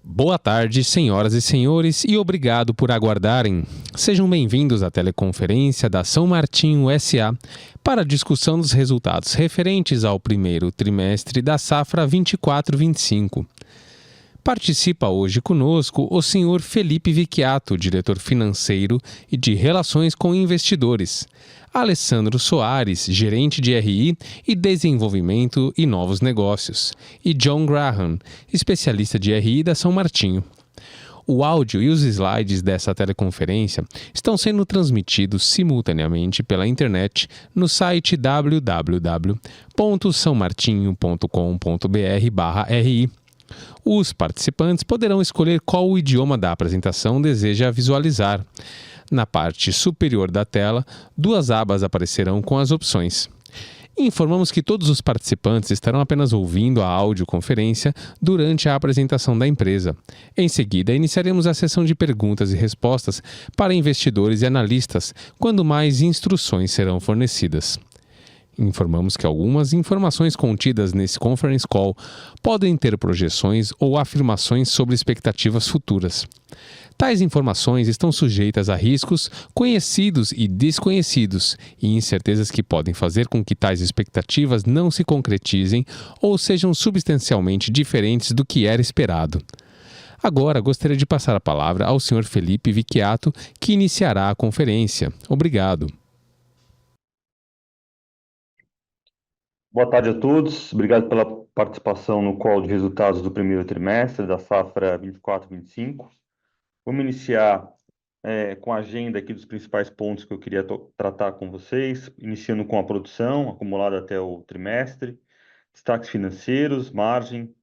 Boa tarde, senhoras e senhores, e obrigado por aguardarem. Sejam bem-vindos à teleconferência da São Martinho SA para a discussão dos resultados referentes ao primeiro trimestre da safra 24-25. Participa hoje conosco o senhor Felipe Vicchiato, diretor financeiro e de Relações com Investidores, Alessandro Soares, gerente de RI e Desenvolvimento e Novos Negócios, e John Graham, especialista de RI da São Martinho. O áudio e os slides dessa teleconferência estão sendo transmitidos simultaneamente pela internet no site www.saomartinho.com.br/ri. Os participantes poderão escolher qual o idioma da apresentação deseja visualizar. Na parte superior da tela, duas abas aparecerão com as opções. Informamos que todos os participantes estarão apenas ouvindo a audioconferência durante a apresentação da empresa. Em seguida, iniciaremos a sessão de perguntas e respostas para investidores e analistas, quando mais instruções serão fornecidas. Informamos que algumas informações contidas nesse conference call podem ter projeções ou afirmações sobre expectativas futuras. Tais informações estão sujeitas a riscos conhecidos e desconhecidos e incertezas que podem fazer com que tais expectativas não se concretizem ou sejam substancialmente diferentes do que era esperado. Agora, gostaria de passar a palavra ao Sr. Felipe Vicchiato, que iniciará a conferência. Obrigado. Boa tarde a todos, obrigado pela participação no call de resultados do primeiro trimestre da safra 24-25. Vamos iniciar com a agenda aqui dos principais pontos que eu queria tratar com vocês, iniciando com a produção acumulada até o trimestre, destaques financeiros, margem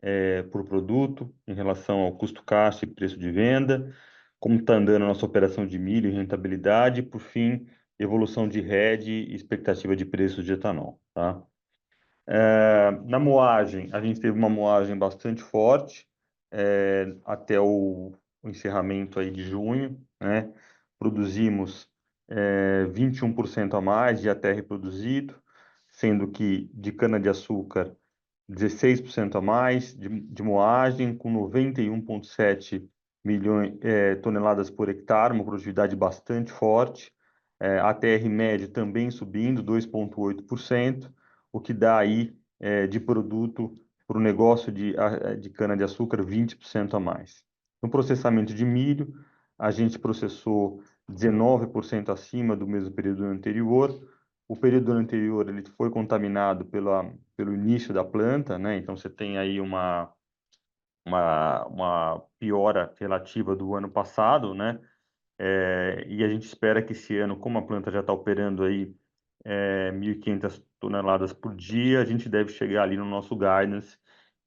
por produto em relação ao custo caixa e preço de venda, como está andando a nossa operação de milho e rentabilidade, e, por fim, evolução de RED e expectativa de preços de etanol, tá? Na moagem, a gente teve uma moagem bastante forte até o encerramento aí de junho, né? Produzimos 21% a mais de ATR produzido, sendo que de cana-de-açúcar 16% a mais de moagem, com 91,7 milhões toneladas por hectare, uma produtividade bastante forte. ATR médio também subindo 2,8%, o que dá aí de produto para o negócio de cana-de-açúcar 20% a mais. No processamento de milho, a gente processou 19% acima do mesmo período anterior. O período anterior ele foi contaminado pelo início da planta, né? Então você tem aí uma piora relativa do ano passado, né? E a gente espera que esse ano, como a planta já está operando aí 1.500 toneladas por dia, a gente deve chegar ali no nosso guidance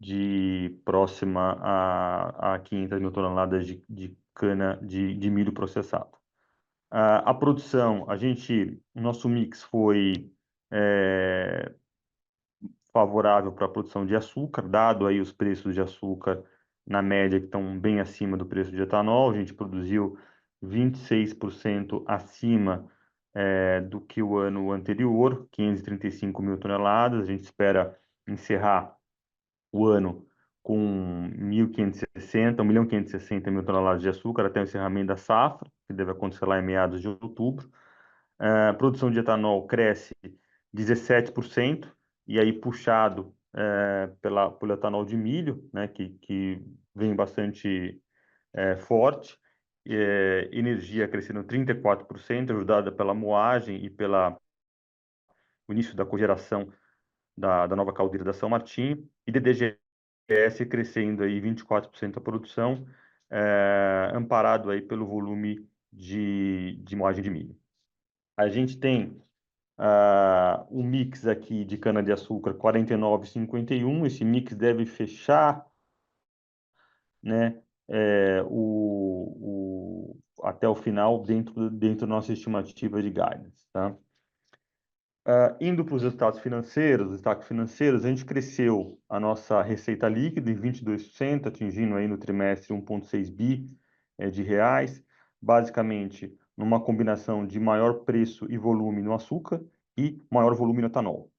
de próxima a 500 mil toneladas de cana de milho processado. A produção, o nosso mix foi favorável para a produção de açúcar, dado aí os preços de açúcar na média que estão bem acima do preço de etanol. A gente produziu 26% acima do que o ano anterior, 535 mil toneladas. A gente espera encerrar o ano com 1.560 mil toneladas de açúcar até o encerramento da safra, que deve acontecer lá em meados de outubro. A produção de etanol cresce 17%, e aí puxado pelo etanol de milho, né, que vem bastante forte. Energia crescendo 34%, ajudada pela moagem e pelo início da cogeração da nova caldeira da São Martinho, e DDGS crescendo aí 24% a produção, amparado aí pelo volume de moagem de milho. A gente tem um mix aqui de cana-de-açúcar 49,51. Esse mix deve fechar, né, até o final dentro da nossa estimativa de guidance, tá? Indo para os resultados financeiros, os destaques financeiros, a gente cresceu a nossa receita líquida em 22%, atingindo aí no trimestre 1,6 bi de reais, basicamente numa combinação de maior preço e volume no açúcar e maior volume no etanol.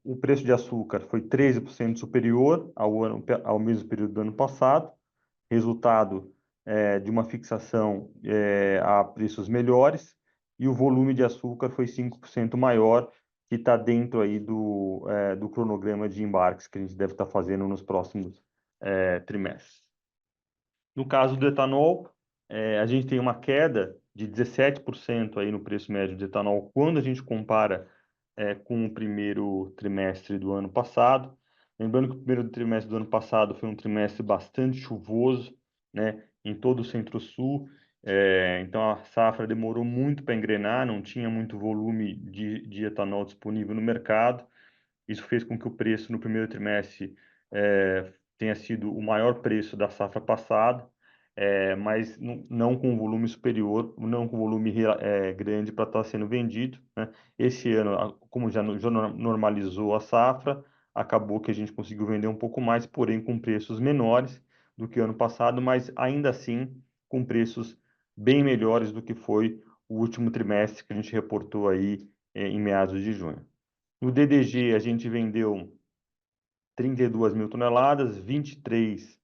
O preço de açúcar foi 13% superior ao mesmo período do ano passado, resultado de uma fixação a preços melhores, e o volume de açúcar foi 5% maior, que está dentro aí do cronograma de embarques que a gente deve estar fazendo nos próximos trimestres. No caso do etanol, a gente tem uma queda de 17% aí no preço médio de etanol quando a gente compara com o primeiro trimestre do ano passado. Lembrando que o primeiro trimestre do ano passado foi um trimestre bastante chuvoso, né, em todo o Centro-Sul. Então a safra demorou muito para engrenar, não tinha muito volume de etanol disponível no mercado. Isso fez com que o preço no primeiro trimestre tenha sido o maior preço da safra passada, mas não com volume superior, não com volume grande para estar sendo vendido, né? Esse ano, como já normalizou a safra, acabou que a gente conseguiu vender um pouco mais, porém com preços menores do que ano passado, mas ainda assim com preços bem melhores do que foi o último trimestre que a gente reportou aí em meados de junho. No DDG, a gente vendeu 32 mil toneladas, 23%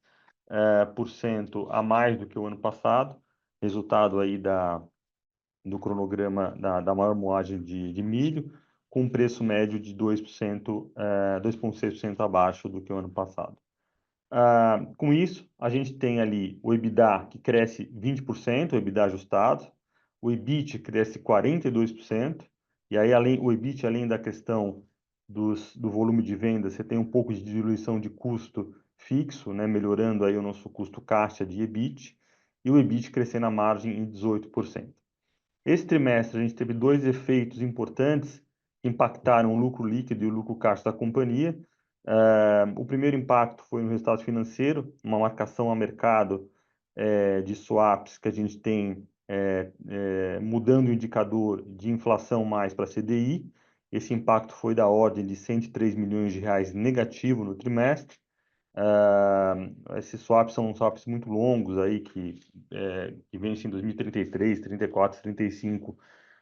a mais do que o ano passado, resultado aí do cronograma da maior moagem de milho, com um preço médio de 2,6% abaixo do que o ano passado. Com isso, a gente tem ali o EBITDA que cresce 20%, o EBITDA ajustado, o EBIT cresce 42%, e aí o EBIT, além da questão do volume de venda, você tem um pouco de diluição de custo fixo, né, melhorando aí o nosso custo caixa de EBIT, e o EBIT crescendo a margem em 18%. Esse trimestre, a gente teve dois efeitos importantes que impactaram o lucro líquido e o lucro caixa da companhia. O primeiro impacto foi no resultado financeiro, uma marcação a mercado de swaps que a gente tem mudando o indicador de inflação mais para CDI. Esse impacto foi da ordem de 103 milhões de reais negativo no trimestre. Esses swaps são swaps muito longos aí que vencem em 2033, 34, 35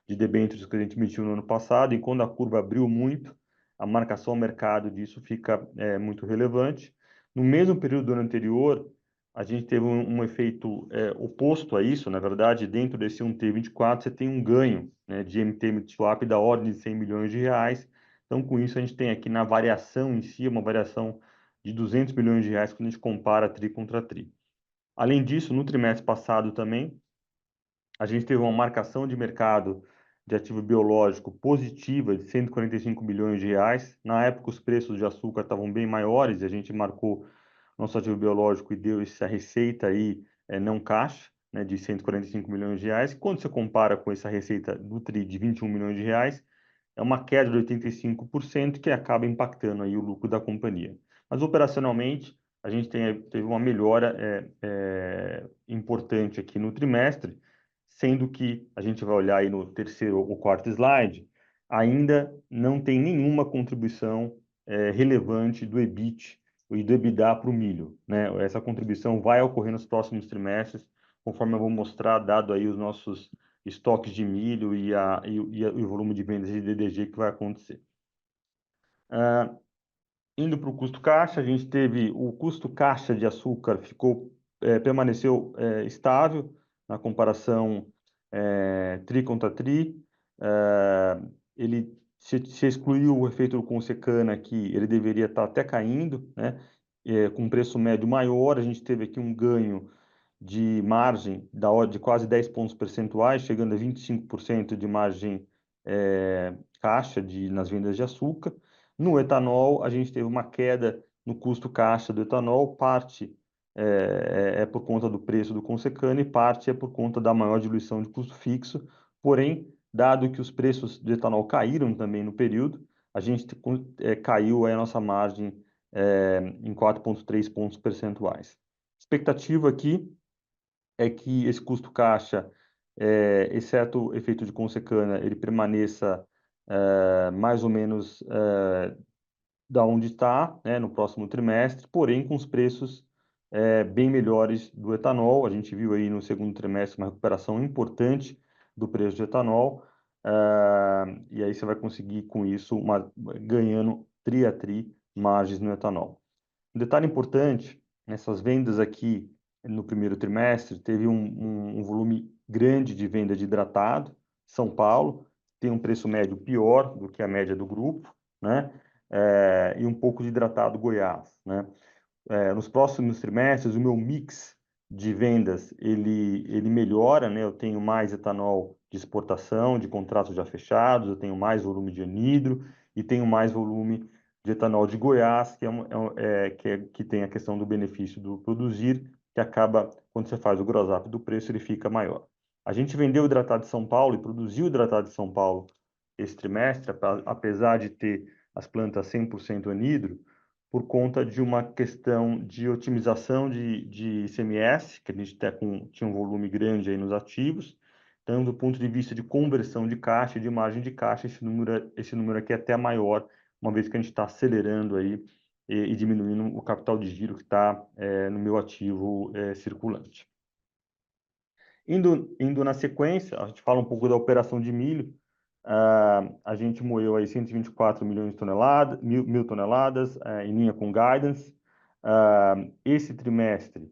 de debêntures que a gente emitiu no ano passado, e quando a curva abriu muito, a marcação ao mercado disso fica muito relevante. No mesmo período do ano anterior, a gente teve um efeito oposto a isso. Na verdade, dentro desse 1T24, você tem um ganho, né, de MT swap da ordem de 100 milhões de reais. Então, com isso, a gente tem aqui na variação em si, uma variação de 200 milhões de reais quando a gente compara TRI contra TRI. Além disso, no trimestre passado também, a gente teve uma marcação de mercado de ativo biológico positiva de 145 milhões de reais. Na época, os preços de açúcar estavam bem maiores, e a gente marcou nosso ativo biológico e deu essa receita aí não caixa, né, de 145 milhões de reais. Quando você compara com essa receita do TRI de 21 milhões de reais, é uma queda de 85% que acaba impactando aí o lucro da companhia. Mas operacionalmente, a gente teve uma melhora importante aqui no trimestre, sendo que a gente vai olhar aí no terceiro ou quarto slide, ainda não tem nenhuma contribuição relevante do EBIT e do EBITDA para o milho, né? Essa contribuição vai ocorrer nos próximos trimestres, conforme eu vou mostrar, dado aí os nossos estoques de milho e o volume de vendas de DDG que vai acontecer. Indo para o custo caixa, a gente teve o custo caixa de açúcar permaneceu estável na comparação TRI contra TRI. Ele se excluiu o efeito do Consecana aqui, ele deveria estar até caindo, né? Com preço médio maior, a gente teve aqui um ganho de margem da ordem de quase 10 pontos percentuais, chegando a 25% de margem caixa nas vendas de açúcar. No etanol, a gente teve uma queda no custo caixa do etanol, parte por conta do preço do Consecana e parte é por conta da maior diluição de custo fixo. Porém, dado que os preços do etanol caíram também no período, a gente caiu a nossa margem em 4,3 pontos percentuais. Expectativa aqui é que esse custo caixa, exceto o efeito de Consecana, ele permaneça mais ou menos da onde está, né, no próximo trimestre, porém com os preços bem melhores do etanol. A gente viu aí no segundo trimestre uma recuperação importante do preço do etanol, e aí você vai conseguir com isso ganhando tri a tri margens no etanol. Um detalhe importante, nessas vendas aqui no primeiro trimestre, teve um volume grande de venda de hidratado. São Paulo tem um preço médio pior do que a média do grupo, né? E um pouco de hidratado Goiás, né? Nos próximos trimestres, o meu mix de vendas ele melhora, né? Eu tenho mais etanol de exportação, de contratos já fechados, eu tenho mais volume de anidro e tenho mais volume de etanol de Goiás, que tem a questão do benefício do produzir, que acaba, quando você faz o gross up do preço, ele fica maior. A gente vendeu hidratado de São Paulo e produziu hidratado de São Paulo esse trimestre, apesar de ter as plantas 100% anidro, por conta de uma questão de otimização de ICMS, que a gente tinha um volume grande aí nos ativos. Então, do ponto de vista de conversão de caixa e de margem de caixa, esse número aqui é até maior, uma vez que a gente está acelerando aí e diminuindo o capital de giro que está no meu ativo circulante. Indo na sequência, a gente fala um pouco da operação de milho. A gente moeu aí 124 milhões de toneladas, mil toneladas, em linha com guidance. Esse trimestre,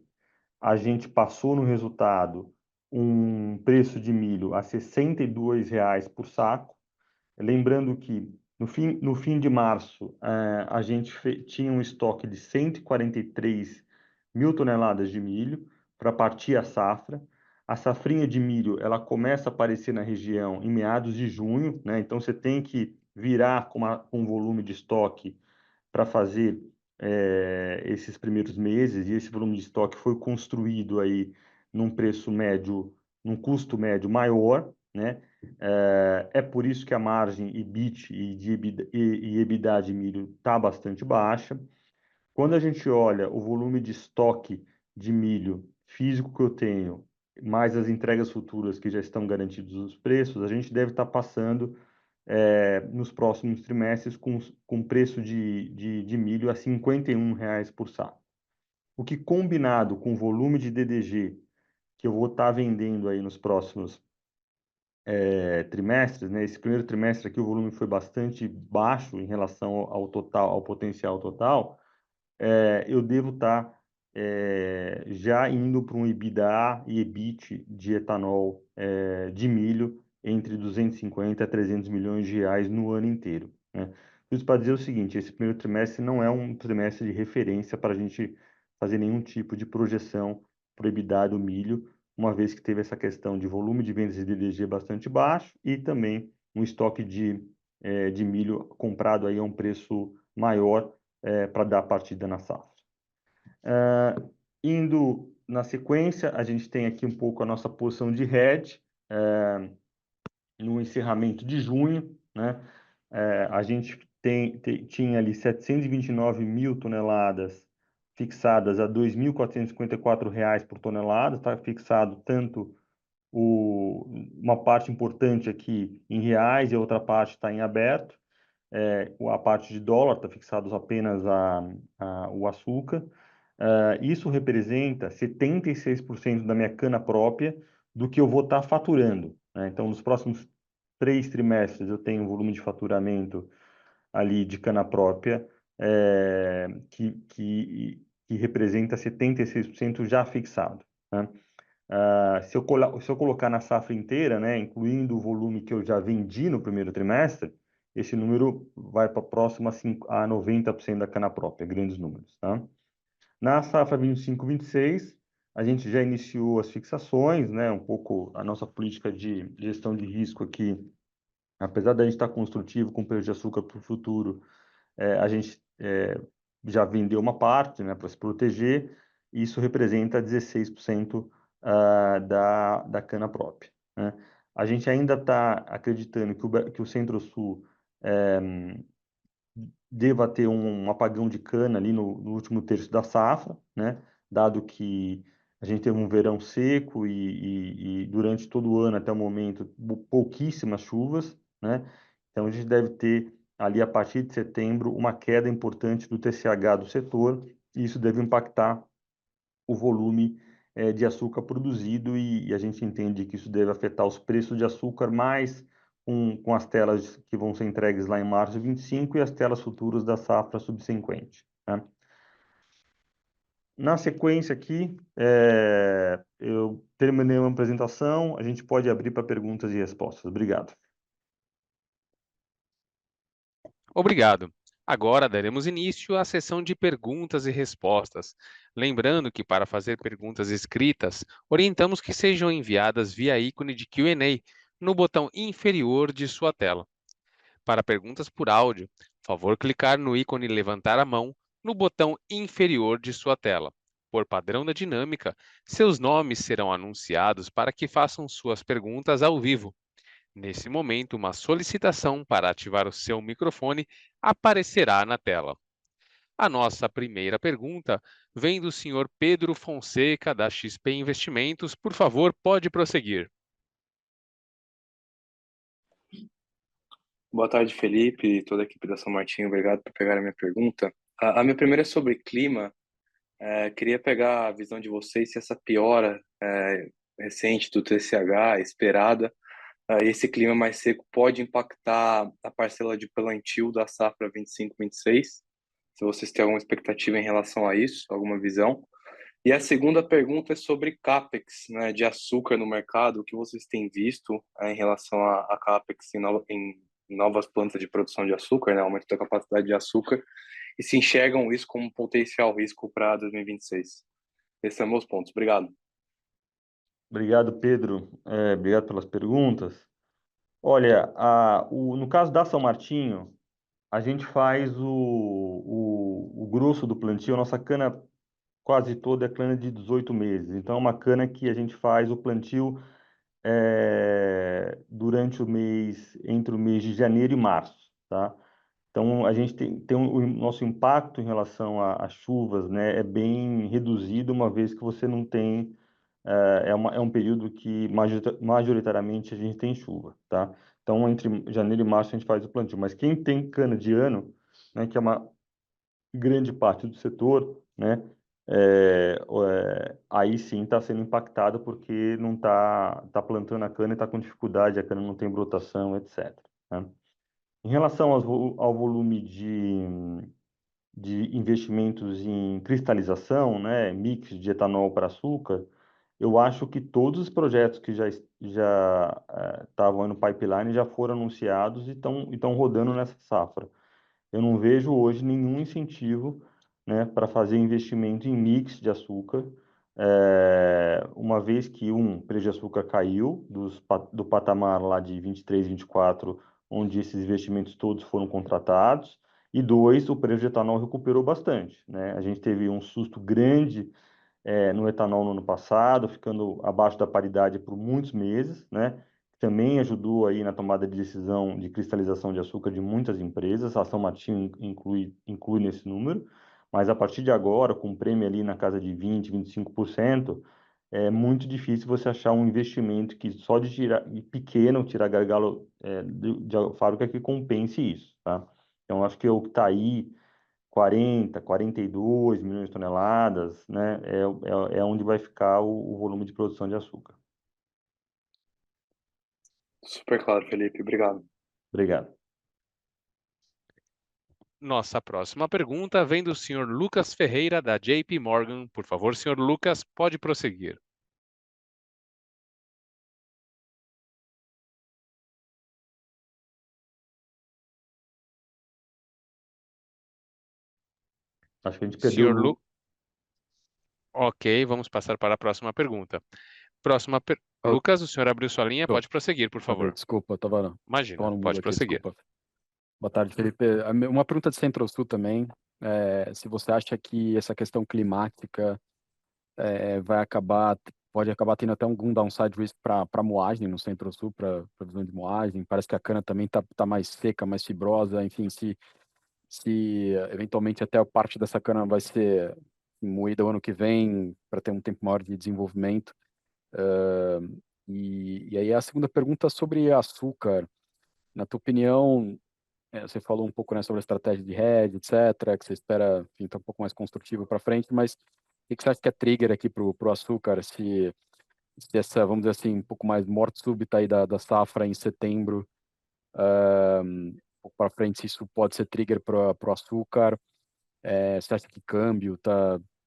a gente passou no resultado um preço de milho a R$ 62 por saco. Lembrando que no fim de março, a gente tinha um estoque de 143 mil toneladas de milho para partir a safra. A safrinha de milho, ela começa a aparecer na região em meados de junho, né? Então você tem que virar com um volume de estoque para fazer esses primeiros meses, e esse volume de estoque foi construído aí num preço médio, num custo médio maior, né? É por isso que a margem EBIT e EBITDA de milho está bastante baixa. Quando a gente olha o volume de estoque de milho físico que eu tenho, mais as entregas futuras que já estão garantidos os preços, a gente deve estar passando nos próximos trimestres com preço de milho a R$ 51 por saco. O que, combinado com o volume de DDG que eu vou estar vendendo aí nos próximos trimestres, né? Esse primeiro trimestre aqui o volume foi bastante baixo em relação ao total, ao potencial total. Eu devo estar já indo para um EBITDA e EBIT de etanol de milho entre 250 a 300 milhões de reais no ano inteiro, né? Isso para dizer o seguinte: esse primeiro trimestre não é um trimestre de referência para a gente fazer nenhum tipo de projeção para o EBITDA do milho, uma vez que teve essa questão de volume de vendas de DDG bastante baixo e também um estoque de milho comprado aí a um preço maior para dar partida na safra. Indo na sequência, a gente tem aqui um pouco a nossa posição de hedge no encerramento de junho, né? A gente tinha ali 729 mil toneladas fixadas a R$ 2.454 por tonelada, está fixado tanto uma parte importante aqui em reais e a outra parte está em aberto. A parte de dólar está fixado apenas o açúcar. Isso representa 76% da minha cana própria do que eu vou estar faturando, né? Então, nos próximos 3 trimestres, eu tenho um volume de faturamento ali de cana própria que representa 76% já fixado, né? Se eu colocar na safra inteira, né, incluindo o volume que eu já vendi no primeiro trimestre, esse número vai para próximo a 90% da cana própria, grandes números, tá? Na safra 25/26, a gente já iniciou as fixações, né, um pouco a nossa política de gestão de risco aqui, apesar da gente estar construtivo com preço de açúcar para o futuro, a gente já vendeu uma parte, né, para se proteger, e isso representa 16% da cana própria, né? A gente ainda está acreditando que o Centro-Sul deva ter um apagão de cana ali no último terço da safra, né? Dado que a gente teve um verão seco e durante todo o ano, até o momento, pouquíssimas chuvas, né? Então, a gente deve ter ali, a partir de setembro, uma queda importante do TCH do setor, e isso deve impactar o volume de açúcar produzido, e a gente entende que isso deve afetar os preços de açúcar mais com as telas que vão ser entregues lá em março de 25 e as telas futuras da safra subsequente, né? Na sequência aqui, eu terminei uma apresentação, a gente pode abrir para perguntas e respostas. Obrigado. Obrigado. Agora daremos início à sessão de perguntas e respostas. Lembrando que para fazer perguntas escritas, orientamos que sejam enviadas via ícone de Q&A no botão inferior de sua tela. Para perguntas por áudio, favor clicar no ícone levantar a mão no botão inferior de sua tela. Por padrão da dinâmica, seus nomes serão anunciados para que façam suas perguntas ao vivo. Nesse momento, uma solicitação para ativar o seu microfone aparecerá na tela. A nossa primeira pergunta vem do senhor Pedro Fonseca, da XP Investimentos. Por favor, pode prosseguir. Boa tarde, Felipe e toda a equipe da São Martinho. Obrigado por pegar a minha pergunta. A minha primeira é sobre clima. Queria pegar a visão de vocês se essa piora recente do TCH, esperada, esse clima mais seco pode impactar a parcela de plantio da safra 25/26. Se vocês têm alguma expectativa em relação a isso, alguma visão. E a segunda pergunta é sobre CAPEX, né, de açúcar no mercado. O que vocês têm visto em relação a CAPEX em novas plantas de produção de açúcar, né, aumento da capacidade de açúcar, e se enxergam isso como um potencial risco para 2026? Esses são meus pontos. Obrigado. Obrigado, Pedro. Obrigado pelas perguntas. Olha, no caso da São Martinho, a gente faz o grosso do plantio, a nossa cana quase toda é cana de 18 meses. Então, é uma cana que a gente faz o plantio durante entre o mês de janeiro e março, tá? Então, a gente tem o nosso impacto em relação às chuvas, né, é bem reduzido, uma vez que você não tem, é um período que majoritariamente a gente tem chuva, tá? Então, entre janeiro e março a gente faz o plantio. Mas quem tem cana de ano, né, que é uma grande parte do setor, né, aí sim está sendo impactado porque não tá plantando a cana e está com dificuldade, a cana não tem brotação, etc., né? Em relação ao volume de investimentos em cristalização, né, mix de etanol para açúcar, eu acho que todos os projetos que já estavam no pipeline já foram anunciados e estão rodando nessa safra. Eu não vejo hoje nenhum incentivo, né, para fazer investimento em mix de açúcar, uma vez que, o preço de açúcar caiu do patamar lá de 23, 24, onde esses investimentos todos foram contratados, e dois, o preço de etanol recuperou bastante, né? A gente teve um susto grande no etanol no ano passado, ficando abaixo da paridade por muitos meses, né? Também ajudou aí na tomada de decisão de cristalização de açúcar de muitas empresas, a São Martinho inclui nesse número, mas a partir de agora, com um prêmio ali na casa de 20, 25%, é muito difícil você achar um investimento que só de pequeno, tirar gargalo de fábrica que compense isso, tá? Então, acho que o que está aí 42 milhões de toneladas, né, é onde vai ficar o volume de produção de açúcar. Super claro, Felipe. Obrigado. Obrigado. Nossa próxima pergunta vem do senhor Lucas Ferreira, da JP Morgan. Por favor, senhor Lucas, pode prosseguir. Acho que a gente perdeu o Senhor Lu. Lu... Ok, vamos passar para a próxima pergunta. Oh, Lucas, o senhor abriu sua linha, oh, pode prosseguir, por abri, favor. desculpa, eu tava Imagina, no mudo pode aqui, prosseguir. desculpa. Boa tarde, Felipe. Uma pergunta de Centro-Sul também, se você acha que essa questão climática pode acabar tendo até algum downside risk para moagem no Centro-Sul, para previsão de moagem. Parece que a cana também tá mais seca, mais fibrosa, enfim, se eventualmente até a parte dessa cana vai ser moída o ano que vem para ter um tempo maior de desenvolvimento. E aí a segunda pergunta sobre açúcar. Na tua opinião, você falou um pouco, né, sobre a estratégia de hedge, etc., que você espera, enfim, tá um pouco mais construtivo para frente, mas o que você acha que é trigger aqui para o açúcar? Se essa, vamos dizer assim, um pouco mais morte súbita aí da safra em setembro, um pouco para frente, se isso pode ser trigger para o açúcar? Você acha que câmbio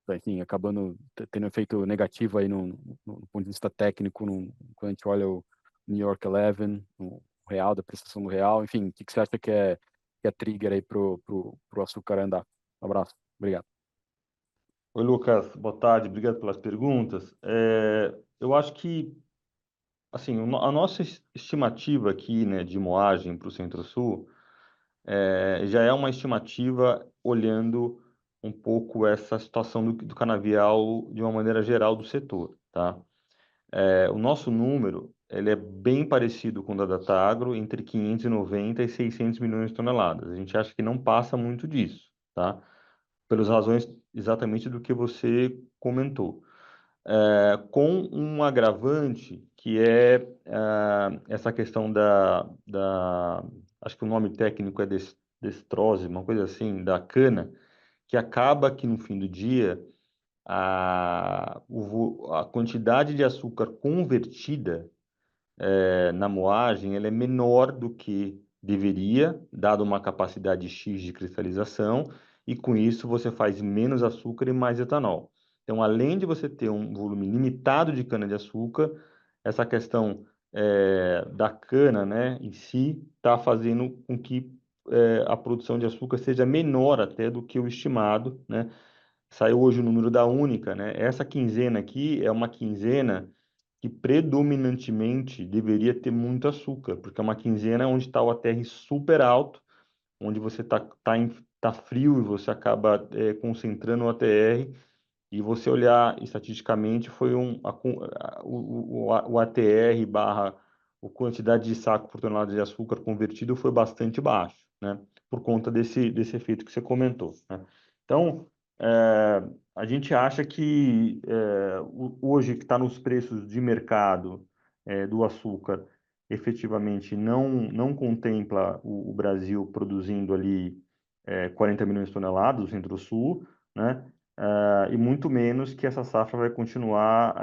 enfim, acabando tendo um efeito negativo aí no ponto de vista técnico, quando a gente olha o New York 11, o real, da prestação do real, enfim, o que você acha que é trigger aí pro açúcar andar? Um abraço, obrigado. Oi, Lucas, boa tarde, obrigado pelas perguntas. Eu acho que, assim, a nossa estimativa aqui, né, de moagem para o Centro-Sul, já é uma estimativa olhando um pouco essa situação do canavial de uma maneira geral do setor, tá? O nosso número, ele é bem parecido com o da Datagro, entre 590 e 600 milhões de toneladas. A gente acha que não passa muito disso, tá? Pelas razões exatamente do que você comentou. Com um agravante que é essa questão acho que o nome técnico é destrose, uma coisa assim, da cana, que acaba que no fim do dia a quantidade de açúcar convertida na moagem ela é menor do que deveria, dado uma capacidade X de cristalização, e com isso você faz menos açúcar e mais etanol. Então, além de você ter um volume limitado de cana-de-açúcar, essa questão da cana, né, em si, está fazendo com que a produção de açúcar seja menor até do que o estimado, né? Saiu hoje o número da única, né? Essa quinzena aqui é uma quinzena que predominantemente deveria ter muito açúcar, porque é uma quinzena onde está o ATR super alto, onde você tá frio e você acaba concentrando o ATR, e você olhar estatisticamente, foi o ATR barra a quantidade de saco por tonelada de açúcar convertido foi bastante baixo, né? Por conta desse efeito que você comentou, né? Então, a gente acha que hoje que está nos preços de mercado do açúcar, efetivamente não contempla o Brasil produzindo ali 40 milhões de toneladas, o Centro-Sul, né? E muito menos que essa safra vai continuar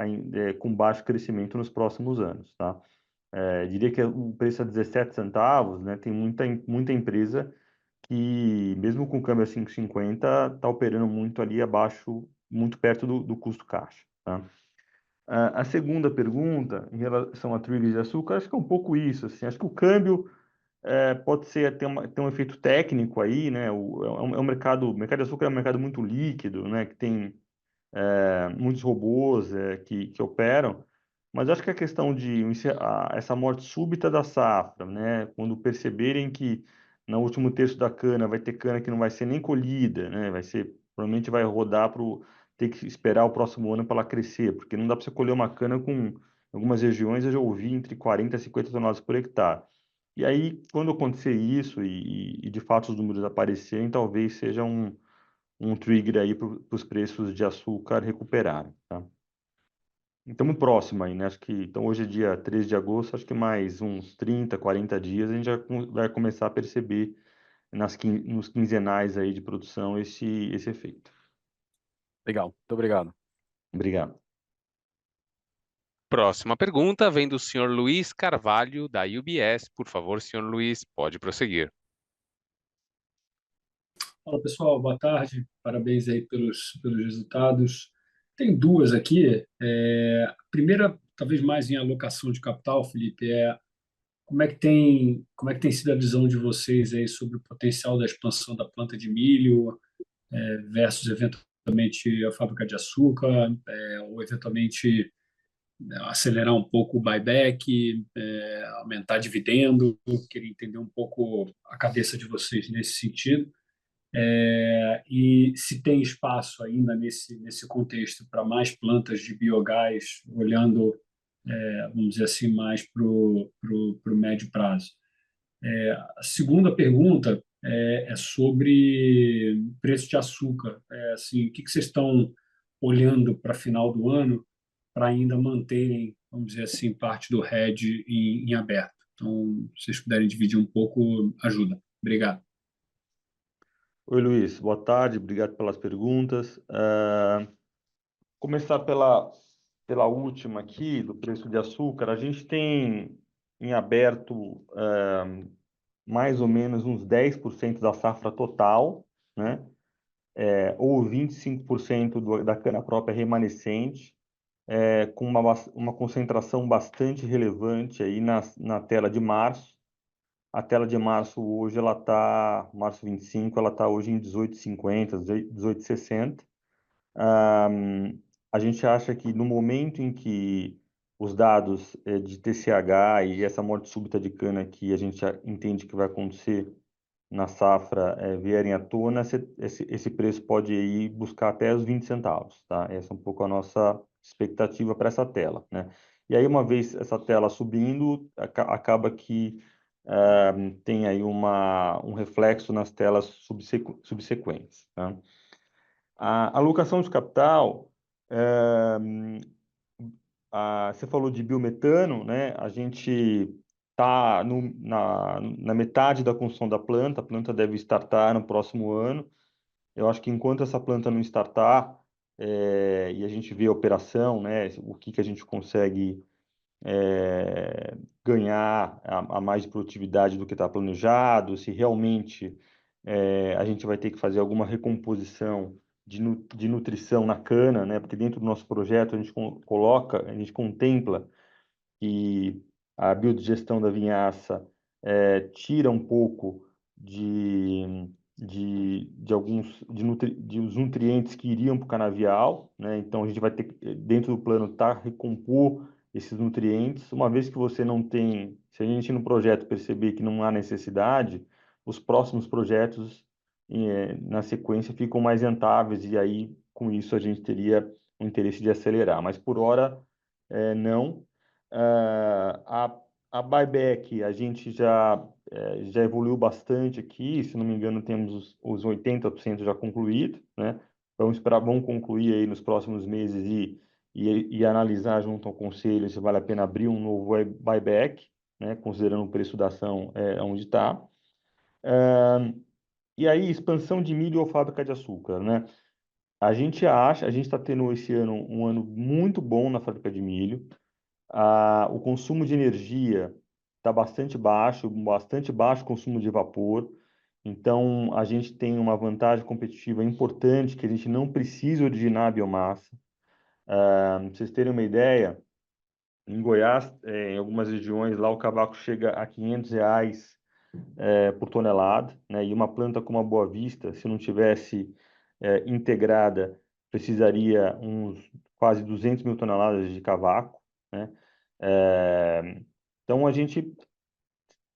com baixo crescimento nos próximos anos, tá? Diria que o preço é 17 centavos, né? Tem muita empresa que, mesmo com câmbio a 5,50, está operando muito ali abaixo, muito perto do custo caixa, tá? A segunda pergunta, em relação a trigger de açúcar, acho que é um pouco isso, assim, acho que o câmbio pode ter um efeito técnico aí, né? É um mercado, o mercado de açúcar é um mercado muito líquido, né? Que tem muitos robôs que operam, mas acho que a questão de essa morte súbita da safra, né, quando perceberem que no último terço da cana vai ter cana que não vai ser nem colhida, né, provavelmente vai rodar para ter que esperar o próximo ano para ela crescer, porque não dá para você colher uma cana com, em algumas regiões eu já ouvi entre 40 e 50 toneladas por hectare. E aí, quando acontecer isso e de fato os números aparecerem, talvez seja um trigger aí para os preços de açúcar recuperarem, tá? Estamos próximo aí, né? Acho que, então hoje é dia 13 de agosto, acho que mais uns 30, 40 dias a gente já vai começar a perceber nos quinzenais aí de produção esse efeito. Legal, muito obrigado. Obrigado. Próxima pergunta vem do senhor Luiz Carvalho, da UBS. Por favor, senhor Luiz, pode prosseguir. Fala pessoal, boa tarde, parabéns aí pelos resultados. Tem duas aqui. A primeira, talvez mais em alocação de capital, Felipe, como é que tem sido a visão de vocês aí sobre o potencial da expansão da planta de milho versus eventualmente a fábrica de açúcar, ou eventualmente acelerar um pouco o buyback, aumentar dividendo. Queria entender um pouco a cabeça de vocês nesse sentido. E se tem espaço ainda nesse contexto para mais plantas de biogás, olhando, vamos dizer assim, mais para o médio prazo. A segunda pergunta é sobre preço de açúcar. Assim, o que vocês estão olhando para final do ano para ainda manterem, vamos dizer assim, parte do hedge em aberto? Então, se vocês puderem dividir um pouco, ajuda. Obrigado. Oi, Luiz, boa tarde, obrigado pelas perguntas. Começar pela última aqui, do preço de açúcar, a gente tem em aberto mais ou menos uns 10% da safra total, né? ou 25% da cana própria remanescente, com uma concentração bastante relevante aí na tela de março. A tela de março hoje, março 25, ela está hoje em 18,50, 18,60. A gente acha que no momento em que os dados de TCH e essa morte súbita de cana que a gente já entende que vai acontecer na safra vierem à tona, esse preço pode ir buscar até os 20 centavos, tá? Essa é um pouco a nossa expectativa para essa tela, né? E aí, uma vez essa tela subindo, acaba que tem aí um reflexo nas telas subsequentes, tá? A alocação de capital, você falou de biometano, né? A gente está na metade da construção da planta, a planta deve startar no próximo ano. Eu acho que enquanto essa planta não startar, e a gente vê a operação, né? O que a gente consegue ganhar a mais de produtividade do que está planejado, se realmente a gente vai ter que fazer alguma recomposição de nutrição na cana, né? Porque dentro do nosso projeto a gente a gente contempla que a biodigestão da vinhaça tira um pouco de os nutrientes que iriam para o canavial, né? Então a gente vai ter que, dentro do plano, recompor esses nutrientes. Uma vez que você não tem, se a gente no projeto perceber que não há necessidade, os próximos projetos na sequência ficam mais rentáveis e aí com isso a gente teria o interesse de acelerar. Mas por hora não. A buyback, a gente já evoluiu bastante aqui, se não me engano, temos os 80% já concluído, né? Vamos concluir aí nos próximos meses e analisar junto ao conselho se vale a pena abrir um novo buyback, né? Considerando o preço da ação onde está. E aí, expansão de milho ou fábrica de açúcar, né? A gente está tendo esse ano um ano muito bom na fábrica de milho. O consumo de energia está bastante baixo o consumo de vapor. Então, a gente tem uma vantagem competitiva importante que a gente não precisa originar a biomassa. Para vocês terem uma ideia, em Goiás, em algumas regiões, lá o cavaco chega a R$ 500 por tonelada, né? E uma planta como a Boa Vista, se não tivesse integrada, precisaria uns quase 200 mil toneladas de cavaco, né? Então, a gente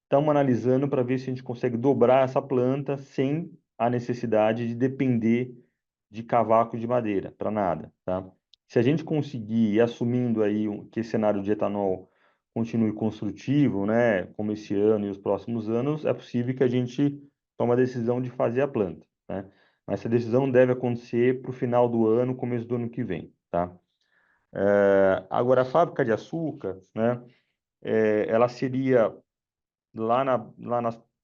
estamos analisando para ver se a gente consegue dobrar essa planta sem a necessidade de depender de cavaco de madeira, para nada, tá? Se a gente conseguir ir assumindo aí que esse cenário de etanol continue construtivo, né, como esse ano e os próximos anos, é possível que a gente tome a decisão de fazer a planta, né? Mas essa decisão deve acontecer para o final do ano, começo do ano que vem, tá? Agora, a fábrica de açúcar, né, ela seria lá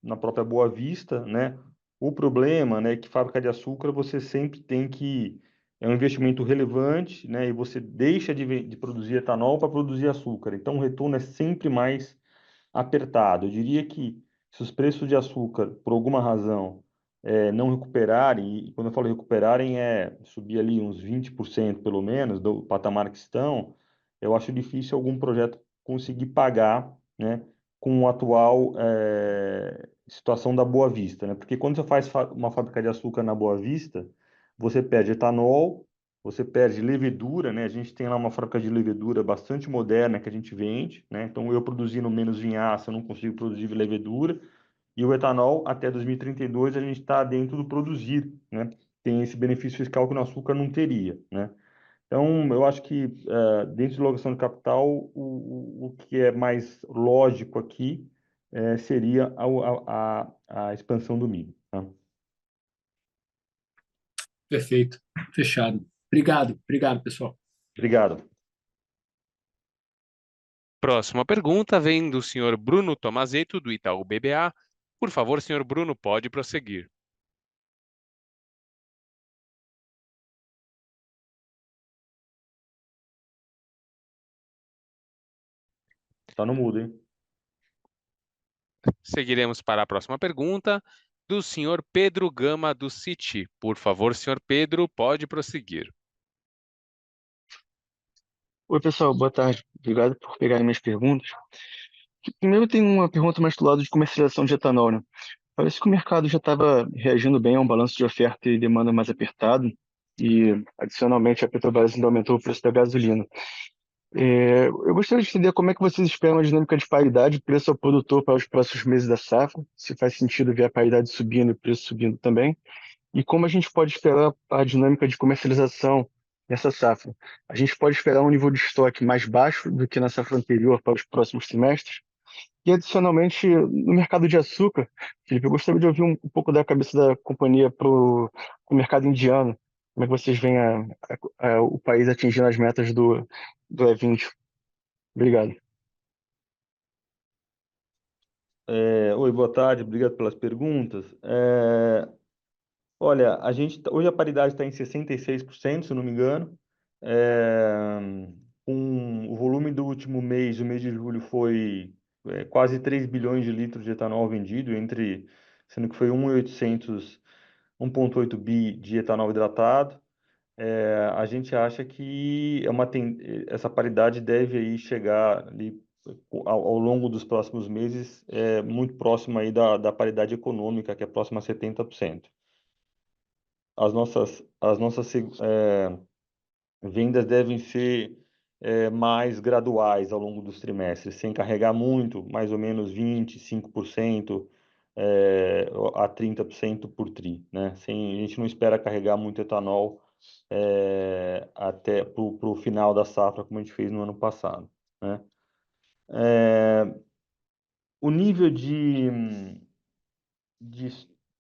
na própria Boa Vista, né? O problema, né, é que fábrica de açúcar você sempre tem que é um investimento relevante, né? E você deixa de produzir etanol para produzir açúcar. Então o retorno é sempre mais apertado. Eu diria que se os preços de açúcar, por alguma razão, não recuperarem, e quando eu falo recuperarem é subir ali uns 20% pelo menos do patamar que estão, eu acho difícil algum projeto conseguir pagar, né, com a atual situação da Boa Vista, né? Porque quando você faz uma fábrica de açúcar na Boa Vista, você perde etanol, você perde levedura, né? A gente tem lá uma fábrica de levedura bastante moderna que a gente vende, né? Então, eu produzindo menos vinhaça, eu não consigo produzir levedura. E o etanol, até 2032, a gente está dentro do produzir, né? Tem esse benefício fiscal que no açúcar não teria, né? Então, eu acho que dentro de alocação de capital, o que é mais lógico aqui seria a expansão do milho, tá? Perfeito. Fechado. Obrigado, pessoal. Obrigado. Próxima pergunta vem do senhor Bruno Tomazetto, do Itaú BBA. Por favor, senhor Bruno, pode prosseguir. Tá no mudo, hein? Seguiremos para a próxima pergunta. do senhor Pedro Gama, do Citi. Por favor, senhor Pedro, pode prosseguir. Oi, pessoal, boa tarde. Obrigado por pegarem minhas perguntas. Primeiro, tem uma pergunta mais do lado de comercialização de etanol, né? Parece que o mercado já estava reagindo bem a um balanço de oferta e demanda mais apertado, e, adicionalmente, a Petrobras ainda aumentou o preço da gasolina. Eu gostaria de entender como é que vocês esperam a dinâmica de paridade de preço ao produtor para os próximos meses da safra, se faz sentido ver a paridade subindo e o preço subindo também, e como a gente pode esperar a dinâmica de comercialização nessa safra. A gente pode esperar um nível de estoque mais baixo do que na safra anterior para os próximos trimestres? E, adicionalmente, no mercado de açúcar, Felipe, eu gostaria de ouvir um pouco da cabeça da companhia para o mercado indiano. Como é que vocês veem o país atingindo as metas do E20? Obrigado. Oi, boa tarde, obrigado pelas perguntas. Olha, hoje a paridade está em 66%, se eu não me engano. Com o volume do último mês, o mês de julho, foi quase 3 bilhões de litros de etanol vendido, sendo que foi 1,8 bi de etanol hidratado. A gente acha que essa paridade deve aí chegar ali, ao longo dos próximos meses, muito próximo aí da paridade econômica, que é próxima a 70%. As nossas vendas devem ser mais graduais ao longo dos trimestres, sem carregar muito, mais ou menos 25% a 30% por tri, né? A gente não espera carregar muito etanol até para o final da safra, como a gente fez no ano passado, né? O nível de,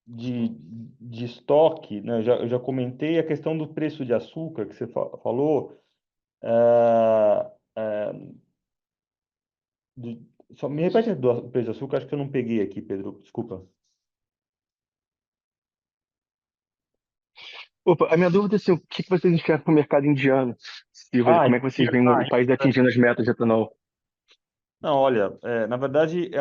de estoque, né? Eu já comentei a questão do preço de açúcar que você falou. Só me repete do preço de açúcar, acho que eu não peguei aqui, Pedro, desculpa. Opa, a minha dúvida é assim, o que vocês enxergam para o mercado indiano, Silva? Como é que vocês veem o país atingindo as metas de etanol? Não, olha, na verdade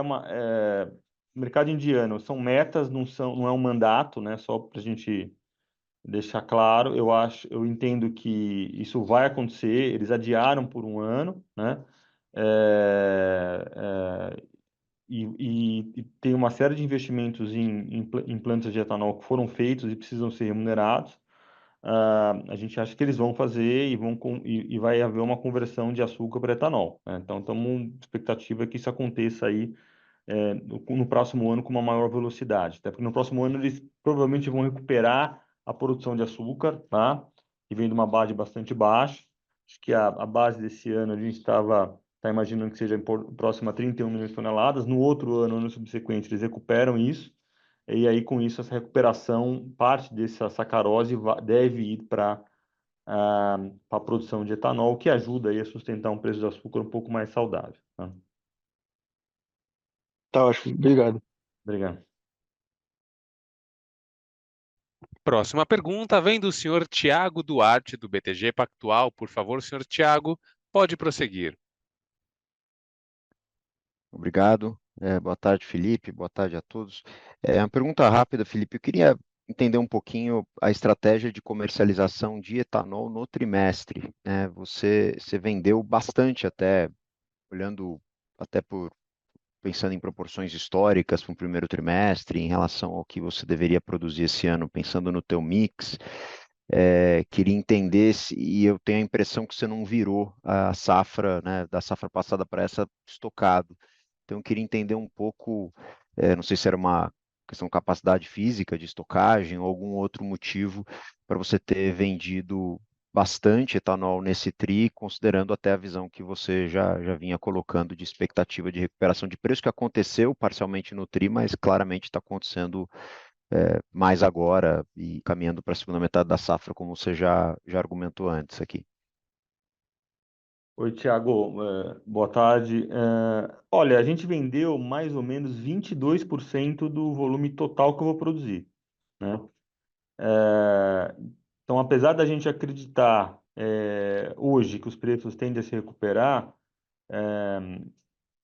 o mercado indiano são metas, não é um mandato, né? Só para a gente deixar claro, eu entendo que isso vai acontecer. Eles adiaram por um ano, né? E tem uma série de investimentos em plantas de etanol que foram feitos e precisam ser remunerados. A gente acha que eles vão fazer e vai haver uma conversão de açúcar para etanol, né? Então, estamos expectativa que isso aconteça aí no próximo ano com uma maior velocidade, até porque no próximo ano eles provavelmente vão recuperar a produção de açúcar, tá? Que vem de uma base bastante baixa. Acho que a base desse ano a gente tá imaginando que seja próxima a 31 milhões de toneladas. No outro ano subsequente, eles recuperam isso. E aí, com isso, essa recuperação, parte dessa sacarose deve ir para a produção de etanol, que ajuda aí a sustentar um preço de açúcar um pouco mais saudável, tá? Tá ótimo, obrigado. Obrigado. Próxima pergunta vem do senhor Tiago Duarte, do BTG Pactual. Por favor, senhor Tiago, pode prosseguir. Obrigado. Boa tarde, Felipe. Boa tarde a todos. Uma pergunta rápida, Felipe. Eu queria entender um pouquinho a estratégia de comercialização de etanol no trimestre, né? Você vendeu bastante até, olhando até pensando em proporções históricas para o primeiro trimestre, em relação ao que você deveria produzir esse ano, pensando no teu mix. Queria entender e eu tenho a impressão que você não virou a safra, né, da safra passada para essa estocado. Então, eu queria entender um pouco, não sei se era uma questão de capacidade física de estocagem ou algum outro motivo para você ter vendido bastante etanol nesse tri, considerando até a visão que você já vinha colocando de expectativa de recuperação de preço, que aconteceu parcialmente no tri, mas claramente está acontecendo mais agora e caminhando para a segunda metade da safra, como você já argumentou antes aqui. Oi, Thiago, boa tarde. Olha, a gente vendeu mais ou menos 22% do volume total que eu vou produzir, né? Então, apesar da gente acreditar hoje que os preços tendem a se recuperar,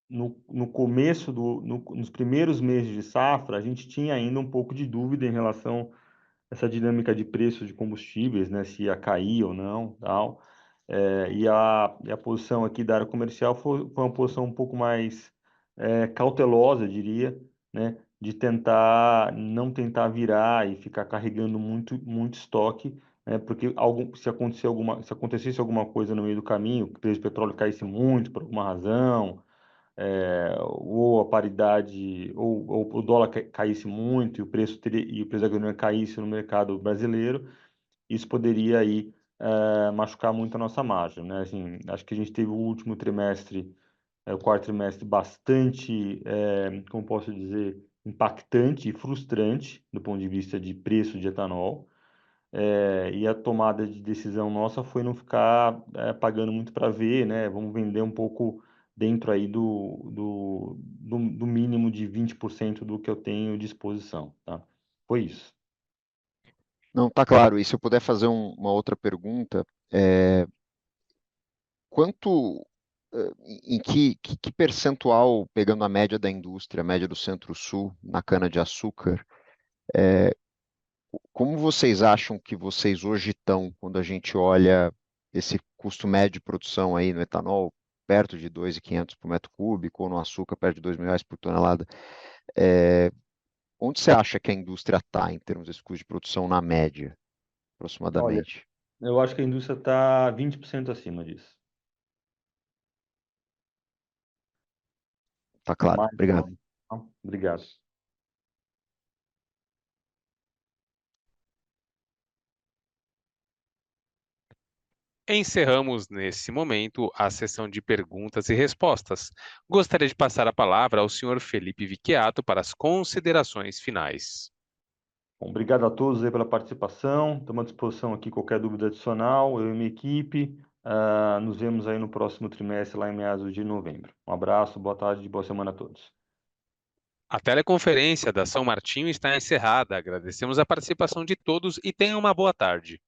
no começo nos primeiros meses de safra, a gente tinha ainda um pouco de dúvida em relação a essa dinâmica de preço de combustíveis, né, se ia cair ou não, tal. E a posição aqui da área comercial foi uma posição um pouco mais cautelosa, eu diria, né, de não tentar virar e ficar carregando muito estoque, né, porque se acontecesse alguma coisa no meio do caminho, que o preço do petróleo caísse muito por alguma razão, ou a paridade, ou o dólar caísse muito e o preço da gasolina caísse no mercado brasileiro, isso poderia aí machucar muito a nossa margem, né? Assim, acho que a gente teve o último trimestre, o quarto trimestre, bastante, como posso dizer, impactante e frustrante do ponto de vista de preço de etanol. E a tomada de decisão nossa foi não ficar pagando muito para ver, né? Vamos vender um pouco dentro aí do mínimo de 20% do que eu tenho de exposição, tá? Foi isso. Não, tá claro. E se eu puder fazer uma outra pergunta, quanto, em que percentual, pegando a média da indústria, a média do Centro-Sul, na cana-de-açúcar, como vocês acham que vocês hoje estão quando a gente olha esse custo médio de produção aí no etanol, perto de 2.500 por metro cúbico, ou no açúcar, perto de R$ 2.000 por tonelada? Onde você acha que a indústria está em termos desse custo de produção na média, Olha, aproximadamente? eu acho que a indústria está 20% acima disso. Tá claro. Mais ou Obrigado. menos, tá? Obrigado. Encerramos nesse momento a sessão de perguntas e respostas. Gostaria de passar a palavra ao senhor Felipe Vicchiato para as considerações finais. Bom, obrigado a todos aí pela participação. Estamos à disposição aqui qualquer dúvida adicional, eu e minha equipe. Nos vemos aí no próximo trimestre, lá em meados de novembro. Um abraço, boa tarde e boa semana a todos. A teleconferência da São Martinho está encerrada. Agradecemos a participação de todos e tenham uma boa tarde.